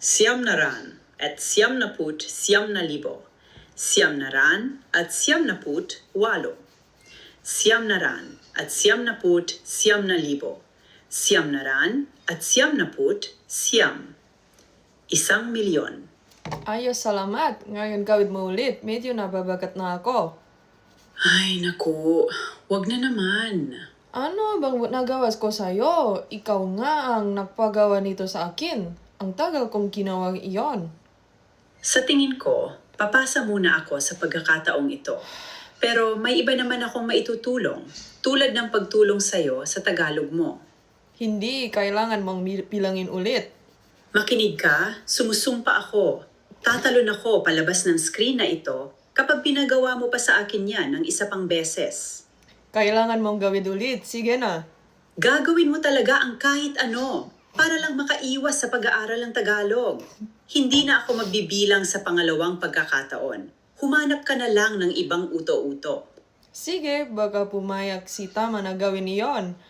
Siyamnaran at siyamnaput siyamnalibo. Siyamnaran at siyamnaput walo. Siyamnaran at siyamnaput siyamnalibo. Siyamnaran at siyamnaput siyam. 1,000,000. Ayos, salamat. Ngayon gawin mo ulit. Medyo nababagat na ako. Ay, naku. Wag na naman. Ano bang nagawas ko sa'yo? Ikaw nga ang nagpagawa nito sa akin. Ang tagal kong ginawa iyon. Sa tingin ko, papasa muna ako sa pagkakataong ito. Pero may iba naman akong maitutulong, tulad ng pagtulong sa'yo sa Tagalog mo. Hindi, kailangan mong bilangin ulit. Makinig ka, sumusumpa ako. Tatalon ako palabas ng screen na ito kapag pinagawa mo pa sa akin yan ng isa pang beses. Kailangan mong gawin ulit. Sige na. Gagawin mo talaga ang kahit ano para lang makaiwas sa pag-aaral ng Tagalog. Hindi na ako magbibilang sa pangalawang pagkakataon. Humanap ka na lang ng ibang uto-uto. Sige, baka pumayag si Tama na gawin iyon.